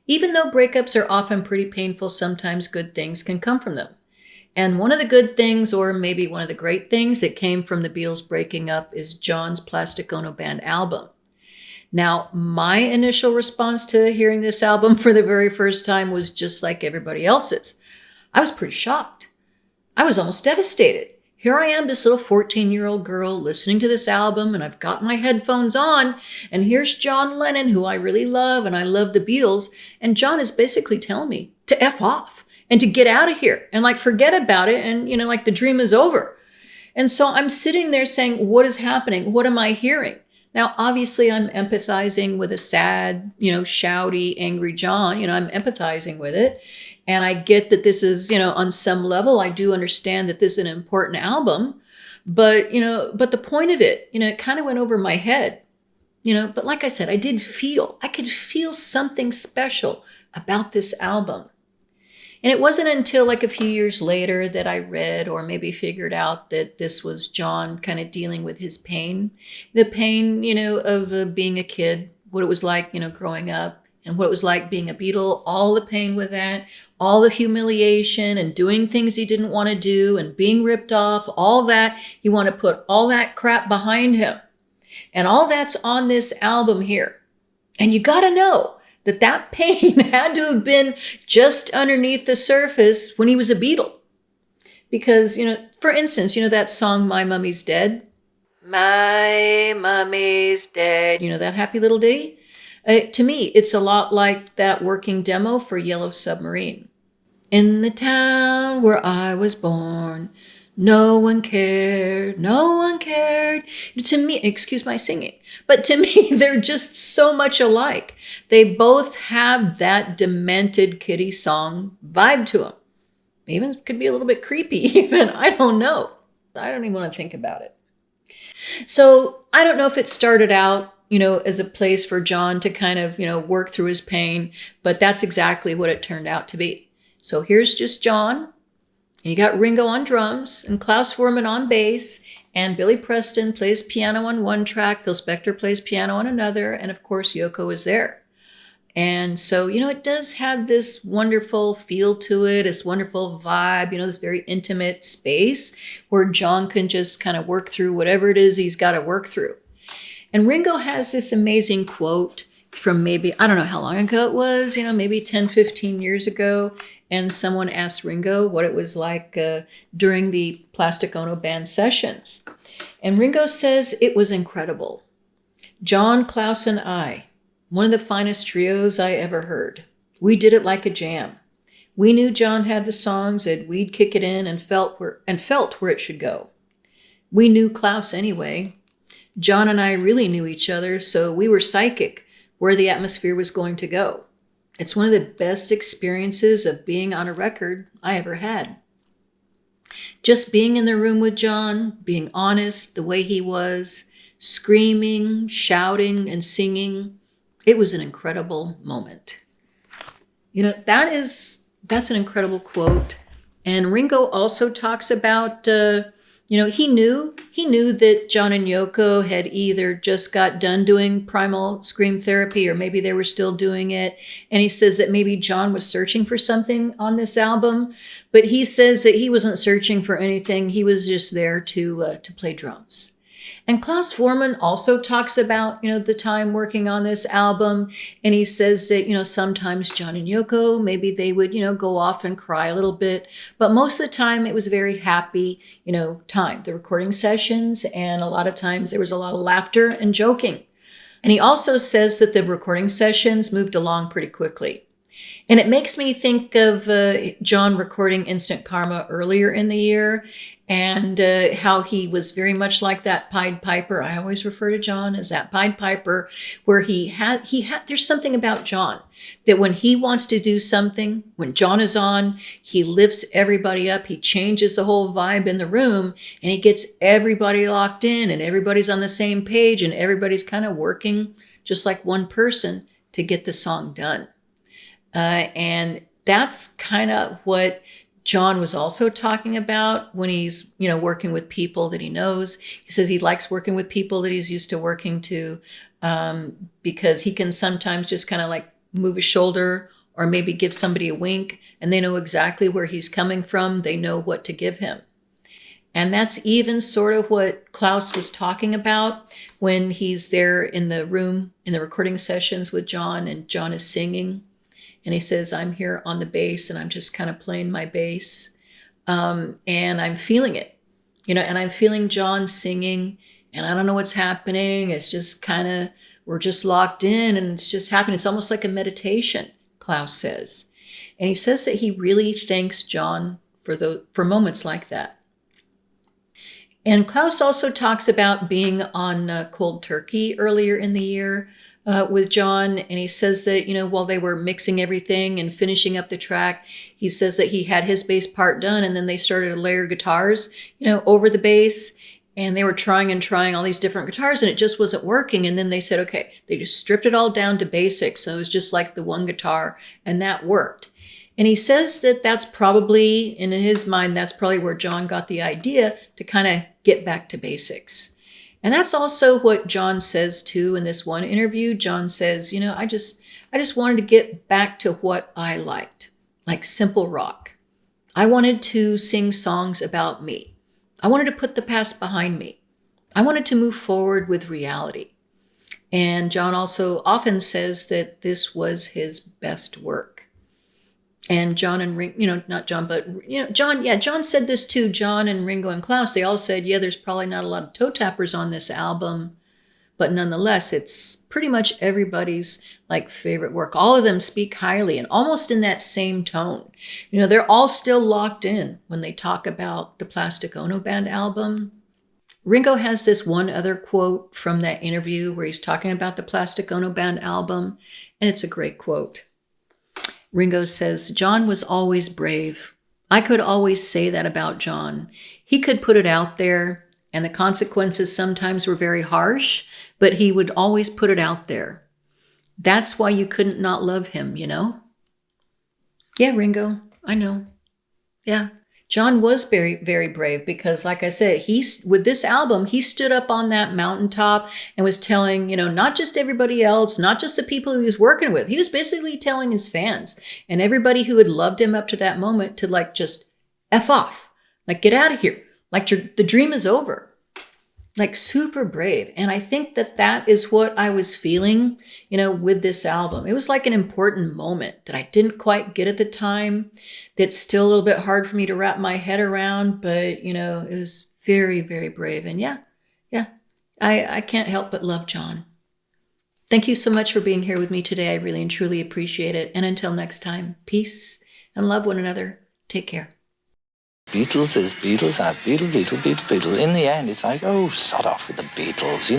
Even though breakups are often pretty painful, sometimes good things can come from them. And one of the good things, or maybe one of the great things that came from the Beatles breaking up, is John's Plastic Ono Band album. Now, my initial response to hearing this album for the very first time was just like everybody else's. I was pretty shocked. I was almost devastated. Here I am, this little 14-year-old girl listening to this album, and I've got my headphones on, and here's John Lennon, who I really love, and I love the Beatles, and John is basically telling me to F off and to get out of here and like forget about it, and like the dream is over. And so I'm sitting there saying, what is happening? What am I hearing? Now, obviously, I'm empathizing with a sad, shouty, angry John. I'm empathizing with it. And I get that this is, on some level, I do understand that this is an important album. But the point of it, it kind of went over my head. But like I said, I could feel something special about this album. And it wasn't until like a few years later that I read or maybe figured out that this was John kind of dealing with his pain, the pain, of being a kid, what it was like, growing up, and what it was like being a Beatle, all the pain with that, all the humiliation and doing things he didn't want to do and being ripped off, all that. He wanted to put all that crap behind him. And all that's on this album here. And you got to know that pain had to have been just underneath the surface when he was a Beatle. Because, for instance, that song, My Mummy's Dead? My mummy's dead. That happy little ditty? To me, it's a lot like that working demo for Yellow Submarine. In the town where I was born, no one cared. To me, excuse my singing, but to me, they're just so much alike. They both have that demented kiddie song vibe to them. Even it could be a little bit creepy even. I don't know. I don't even want to think about it. So I don't know if it started out, as a place for John to kind of, work through his pain, but that's exactly what it turned out to be. So here's just John, and you got Ringo on drums, and Klaus Voorman on bass, and Billy Preston plays piano on one track, Phil Spector plays piano on another, and of course Yoko is there. And so, it does have this wonderful feel to it, this wonderful vibe, this very intimate space where John can just kind of work through whatever it is he's got to work through. And Ringo has this amazing quote from maybe, I don't know how long ago it was, maybe 10, 15 years ago. And someone asked Ringo what it was like during the Plastic Ono Band sessions. And Ringo says, it was incredible. John, Klaus, and I, one of the finest trios I ever heard. We did it like a jam. We knew John had the songs and we'd kick it in and felt where it should go. We knew Klaus anyway. John and I really knew each other, so we were psychic where the atmosphere was going to go. It's one of the best experiences of being on a record I ever had. Just being in the room with John, being honest the way he was, screaming, shouting, and singing, it was an incredible moment. That's an incredible quote. And Ringo also talks about, he knew that John and Yoko had either just got done doing primal scream therapy or maybe they were still doing it. And he says that maybe John was searching for something on this album, but he says that he wasn't searching for anything. He was just there to play drums. And Klaus Voorman also talks about, the time working on this album. And he says that, sometimes John and Yoko, maybe they would, go off and cry a little bit. But most of the time it was a very happy, time, the recording sessions. And a lot of times there was a lot of laughter and joking. And he also says that the recording sessions moved along pretty quickly. And it makes me think of John recording Instant Karma earlier in the year and how he was very much like that Pied Piper. I always refer to John as that Pied Piper, where there's something about John that when he wants to do something, when John is on, he lifts everybody up. He changes the whole vibe in the room and he gets everybody locked in and everybody's on the same page and everybody's kind of working just like one person to get the song done. And that's kind of what John was also talking about when he's, working with people that he knows. He says he likes working with people that he's used to working to because he can sometimes just kind of like move a shoulder or maybe give somebody a wink, and they know exactly where he's coming from. They know what to give him. And that's even sort of what Klaus was talking about when he's there in the room in the recording sessions with John, and John is singing. And he says, I'm here on the bass and I'm just kind of playing my bass. And I'm feeling it, and I'm feeling John singing, and I don't know what's happening. It's just kind of, we're just locked in and it's just happening. It's almost like a meditation, Klaus says. And he says that he really thanks John for moments like that. And Klaus also talks about being on Cold Turkey earlier in the year with John. And he says that, while they were mixing everything and finishing up the track, he says that he had his bass part done, and then they started to layer guitars, over the bass. And they were trying all these different guitars, and it just wasn't working. And then they said, okay, they just stripped it all down to basics. So it was just like the one guitar, and that worked. And he says that that's probably, and in his mind, that's probably where John got the idea to kind of get back to basics. And that's also what John says too in this one interview. John says, I just wanted to get back to what I liked, like simple rock. I wanted to sing songs about me. I wanted to put the past behind me. I wanted to move forward with reality. And John also often says that this was his best work. And John and Ringo, not John, but, John said this too. John and Ringo and Klaus, they all said, there's probably not a lot of toe tappers on this album, but nonetheless, it's pretty much everybody's favorite work. All of them speak highly and almost in that same tone. They're all still locked in when they talk about the Plastic Ono Band album. Ringo has this one other quote from that interview where he's talking about the Plastic Ono Band album, and it's a great quote. Ringo says, John was always brave. I could always say that about John. He could put it out there, and the consequences sometimes were very harsh, but he would always put it out there. That's why you couldn't not love him, Yeah, Ringo, I know. Yeah. John was very, very brave because, like I said, with this album, he stood up on that mountaintop and was telling, not just everybody else, not just the people he was working with. He was basically telling his fans and everybody who had loved him up to that moment to just F off, get out of here. The dream is over. Super brave. And I think that is what I was feeling, with this album. It was like an important moment that I didn't quite get at the time. That's still a little bit hard for me to wrap my head around, but, it was very, very brave. And I can't help but love John. Thank you so much for being here with me today. I really and truly appreciate it. And until next time, peace and love one another. Take care. Beatles is Beatles are Beatle. In the end, it's like, oh, sod off with the Beatles,